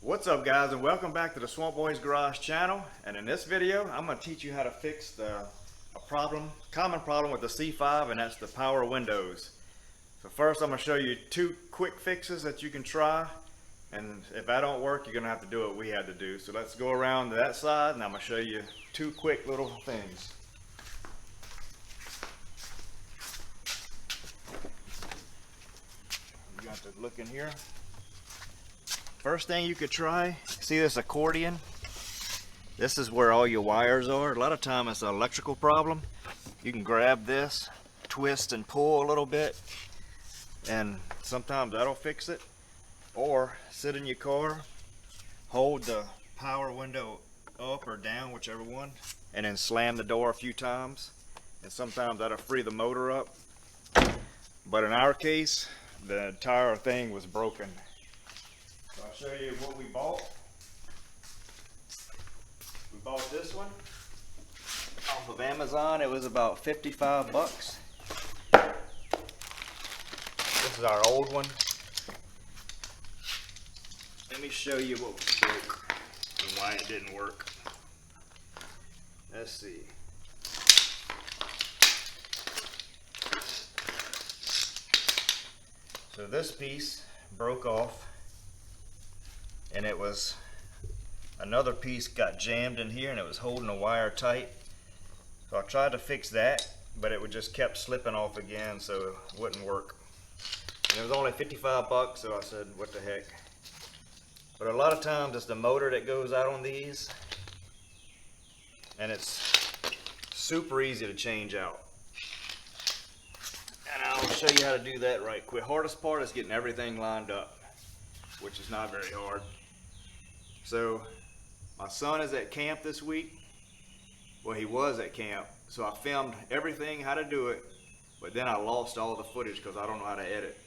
What's up, guys, and welcome back to the Swamp Boys Garage channel. And in this video I'm going to teach you how to fix a common problem with the C5, and that's the power windows. So first I'm going to show you two quick fixes that you can try, and if that don't work you're going to have to do what we had to do. So let's go around to that side and I'm going to show you two quick little things. You got to look in here. First thing you could try, see this accordion? This is where all your wires are. A lot of time it's an electrical problem. You can grab this, twist and pull a little bit, and sometimes that'll fix it. Or sit in your car, hold the power window up or down, whichever one, and then slam the door a few times, and sometimes that'll free the motor up. But in our case, the entire thing was broken. So I'll show you what we bought. We bought this one off of Amazon. It was about 55 bucks. This is our old one. Let me show you what was broke and why it didn't work. Let's see. So this piece broke off, and it was another piece got jammed in here and it was holding the wire tight. So I tried to fix that, but it would just kept slipping off again, so it wouldn't work. And it was only 55 bucks, so I said, what the heck. But a lot of times it's the motor that goes out on these, and it's super easy to change out. And I'll show you how to do that right quick. Hardest part is getting everything lined up, which is not very hard. So my son is at camp this week. Well, he was at camp, so I filmed everything how to do it, but then I lost all the footage because I don't know how to edit.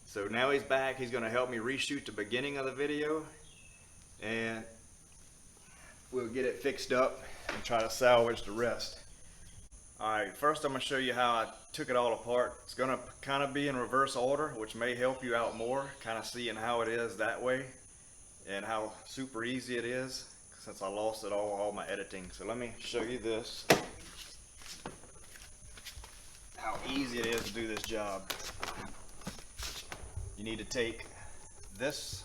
So now he's back. He's going to help me reshoot the beginning of the video, and we'll get it fixed up and try to salvage the rest. Alright, first I'm going to show you how I took it all apart. It's going to kind of be in reverse order, which may help you out more, kind of seeing how it is that way and how super easy it is since I lost it all my editing. So let me show you this, how easy it is to do this job. You need to take this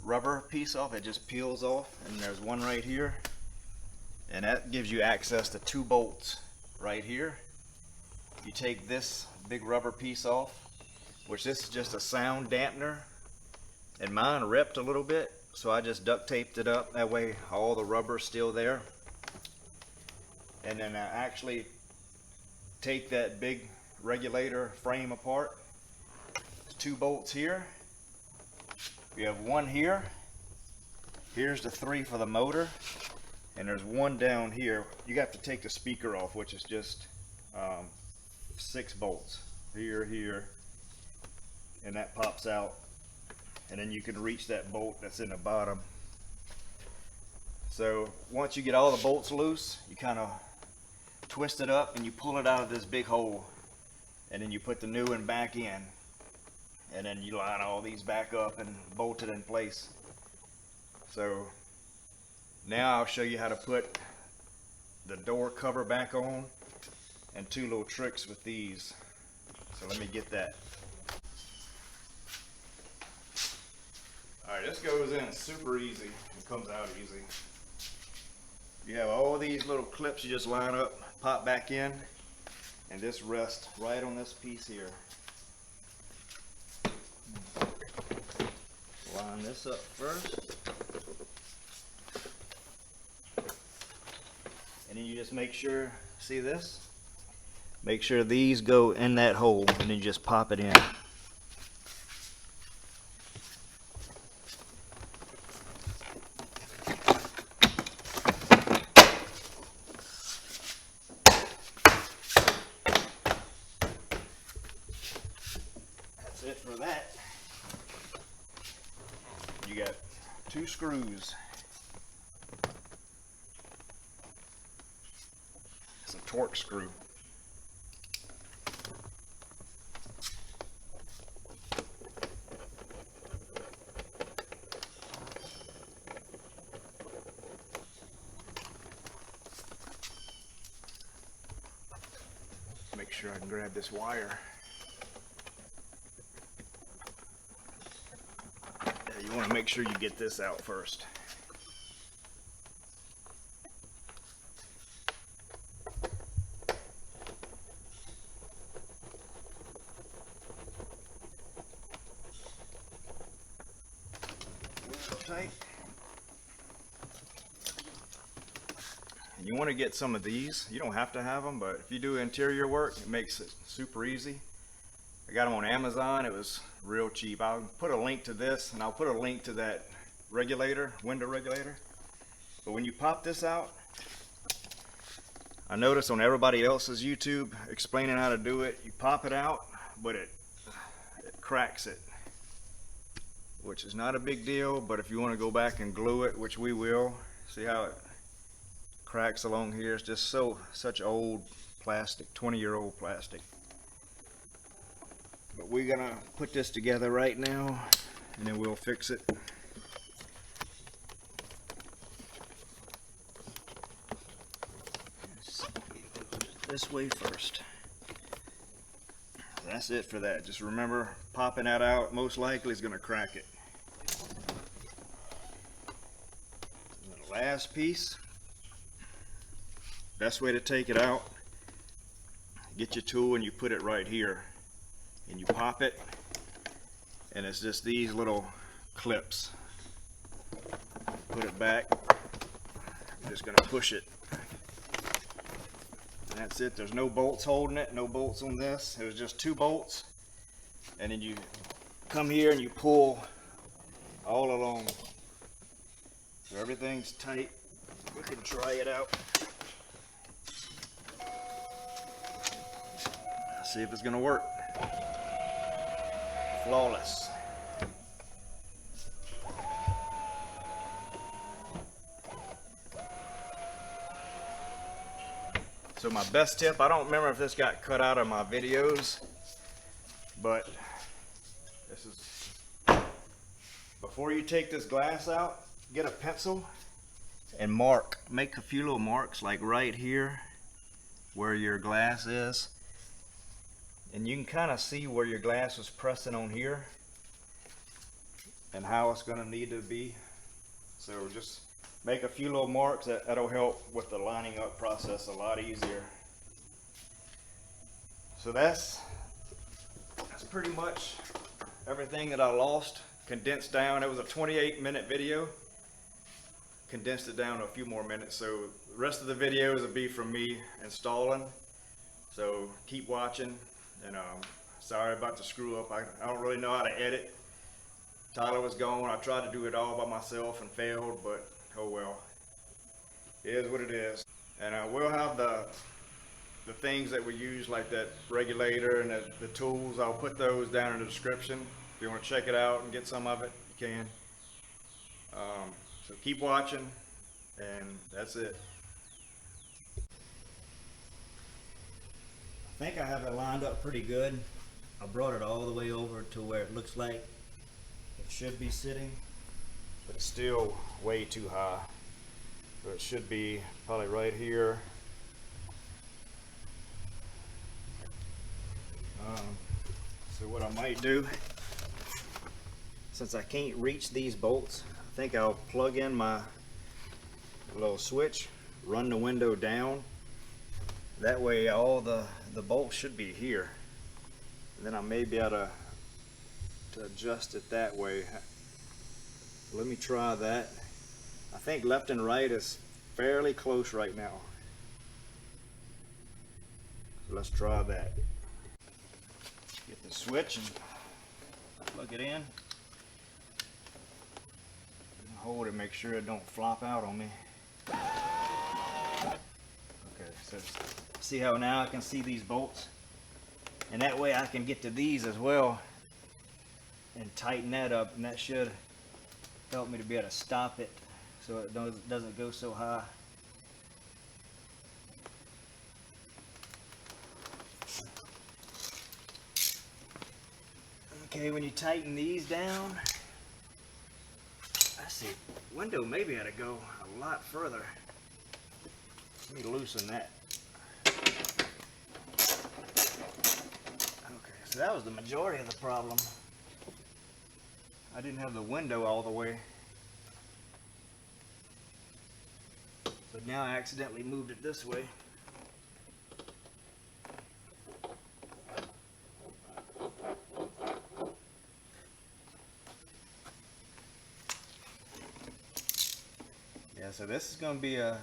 rubber piece off. It just peels off, and there's one right here, and that gives you access to two bolts right here. You take this big rubber piece off, which this is just a sound dampener, and mine ripped a little bit, so I just duct taped it up. That way all the rubber's still there. And then I actually take that big regulator frame apart. There's two bolts here. We have one here. Here's the three for the motor. And there's one down here. You have to take the speaker off, which is just 6 bolts. Here, and that pops out. And then you can reach that bolt that's in the bottom. So once you get all the bolts loose, you kind of twist it up and you pull it out of this big hole. And then you put the new one back in. And then you line all these back up and bolt it in place. So now I'll show you how to put the door cover back on, and two little tricks with these. So let me get that. Alright, this goes in super easy and comes out easy. You have all these little clips you just line up, pop back in, and this rests right on this piece here. Line this up first. And then you just make sure, see this? Make sure these go in that hole, and then you just pop it in. That's it for that. You got 2 screws. It's a torque screw. sure I can grab this wire. Yeah, you want to make sure you get this out first. Tight. And you want to get some of these. You don't have to have them, but if you do interior work, it makes it super easy. I got them on Amazon. It was real cheap. I'll put a link to this, and I'll put a link to that regulator, window regulator. But when you pop this out, I noticed on everybody else's YouTube explaining how to do it, you pop it out, but it cracks it, which is not a big deal. But if you want to go back and glue it, which we will, see how it cracks along here. It's just such old plastic, 20-year-old plastic. But we're gonna put this together right now, and then we'll fix it. This way first. That's it for that. Just remember, popping that out most likely is gonna crack it. And the last piece, best way to take it out, get your tool and you put it right here. And you pop it, and it's just these little clips. Put it back. I'm just gonna push it. And that's it. There's no bolts holding it, no bolts on this. It was just 2 bolts. And then you come here and you pull all along. So everything's tight. We can try it out. See if it's gonna work. Flawless. So my best tip, I don't remember if this got cut out of my videos, but this is, before you take this glass out, get a pencil and mark. Make a few little marks like right here where your glass is. And you can kind of see where your glass was pressing on here and how it's going to need to be. So just make a few little marks. That'll help with the lining up process a lot easier. So that's pretty much everything that I lost, condensed down. It was a 28-minute video. Condensed it down to a few more minutes. So the rest of the videos will be from me installing. So keep watching. And sorry about the screw up. I don't really know how to edit. Tyler was gone. I tried to do it all by myself and failed, but oh well. It is what it is. And we'll have the things that we use, like that regulator and the tools. I'll put those down in the description. If you want to check it out and get some of it, you can. So keep watching, and that's it. I think I have it lined up pretty good. I brought it all the way over to where it looks like it should be sitting, but it's still way too high. So it should be probably right here. So what I might do, since I can't reach these bolts, I think I'll plug in my little switch, run the window down. That way all the bolts should be here. And then I may be able to adjust it that way. Let me try that. I think left and right is fairly close right now. So let's try that. Get the switch and plug it in. Hold it, make sure it don't flop out on me. Okay, so see how now I can see these bolts? And that way I can get to these as well and tighten that up, and that should help me to be able to stop it so it doesn't go so high. Okay, when you tighten these down, I see window maybe had to go a lot further. Let me loosen that. So that was the majority of the problem. I didn't have the window all the way. So now I accidentally moved it this way. Yeah, so this is going to be a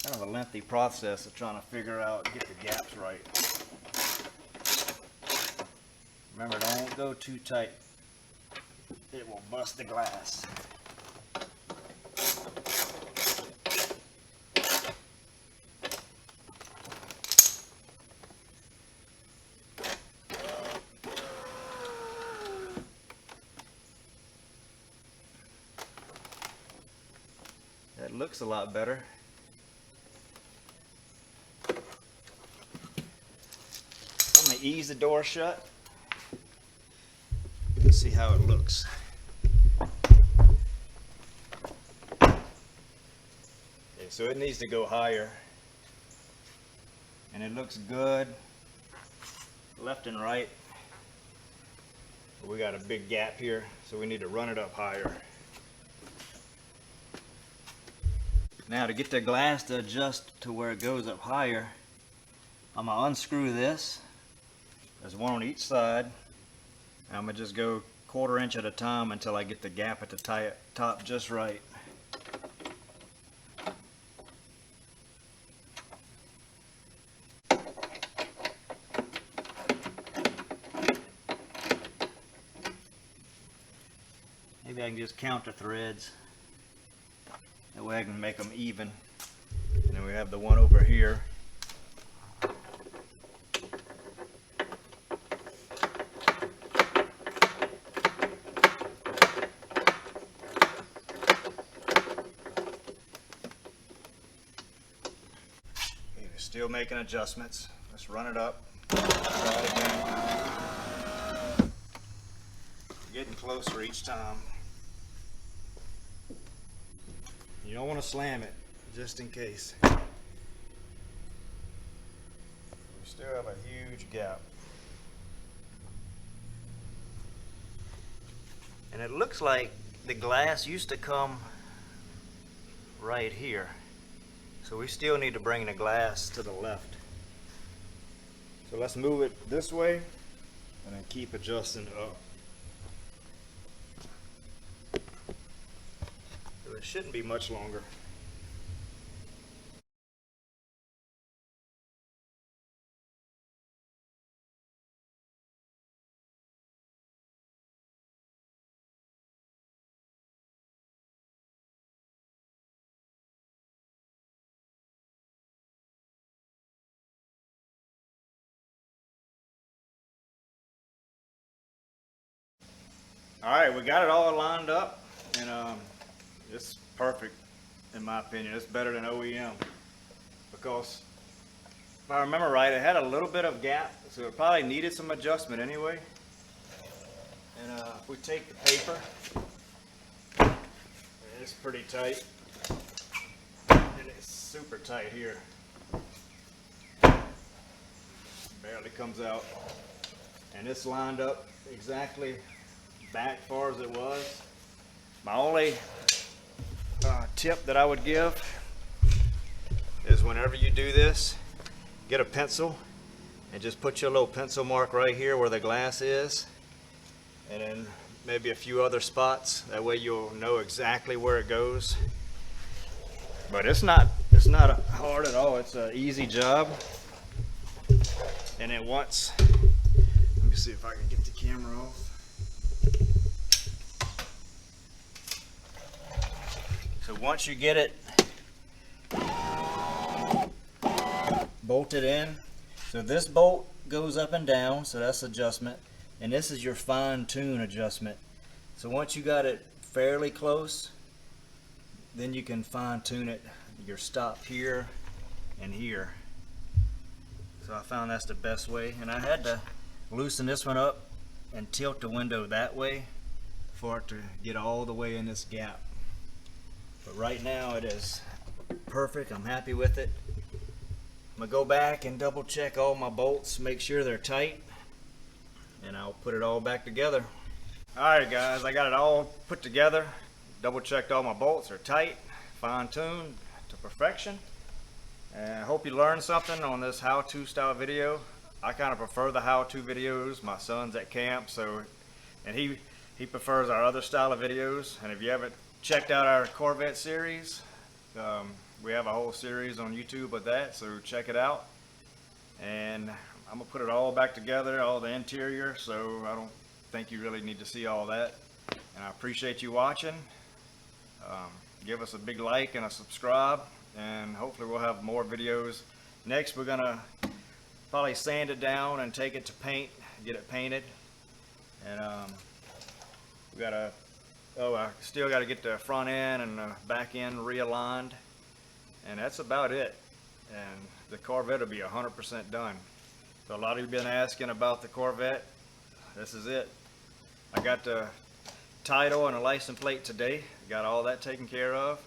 kind of a lengthy process of trying to figure out, get the gaps right. Remember, don't go too tight. It will bust the glass. That looks a lot better. I'm going to ease the door shut. Let's see how it looks. Okay, so it needs to go higher. And it looks good left and right. We got a big gap here, so we need to run it up higher. Now to get the glass to adjust to where it goes up higher, I'm going to unscrew this. There's one on each side. I'm going to just go 1/4 inch at a time until I get the gap at the top just right. Maybe I can just count the threads. That way I can make them even. And then we have the one over here. Okay, we're still making adjustments. Let's run it up. Try it again. Getting closer each time. You don't want to slam it, just in case. We still have a huge gap. And it looks like the glass used to come right here. So we still need to bring the glass to the left. So let's move it this way and then keep adjusting up. It shouldn't be much longer. All right, we got it all lined up, and it's perfect in my opinion. It's better than OEM because if I remember right, it had a little bit of gap, so it probably needed some adjustment anyway. And if we take the paper, it's pretty tight, and it's super tight here. Barely comes out, and it's lined up exactly back far as it was. My only tip that I would give is whenever you do this, get a pencil and just put your little pencil mark right here where the glass is, and then maybe a few other spots. That way you'll know exactly where it goes. But it's not hard at all. It's an easy job. And then once, let me see if I can get the camera off. So once you get it bolted in, so this bolt goes up and down, so that's adjustment, and this is your fine tune adjustment. So once you got it fairly close, then you can fine tune it, your stop here and here. So I found that's the best way, and I had to loosen this one up and tilt the window that way for it to get all the way in this gap. But right now it is perfect. I'm happy with it. I'm gonna go back and double check all my bolts, make sure they're tight, and I'll put it all back together. Alright guys, I got it all put together. Double checked all my bolts are tight, fine-tuned to perfection. And I hope you learned something on this how-to style video. I kind of prefer the how-to videos. My son's at camp, and he prefers our other style of videos. And if you haven't checked out our Corvette series, we have a whole series on YouTube with that, so check it out. And I'm gonna put it all back together, all the interior, so I don't think you really need to see all that. And I appreciate you watching. Give us a big like and a subscribe, and hopefully we'll have more videos. Next we're gonna probably sand it down and take it to paint, get it painted. And we gotta, I still gotta get the front end and the back end realigned, and that's about it. And the Corvette will be 100% done. So a lot of you have been asking about the Corvette. This is it. I got the title and a license plate today. Got all that taken care of.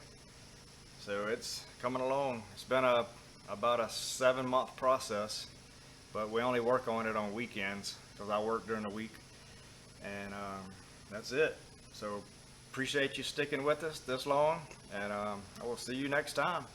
So it's coming along. It's been about a 7-month process, but we only work on it on weekends because I work during the week. And that's it. So appreciate you sticking with us this long, and I will see you next time.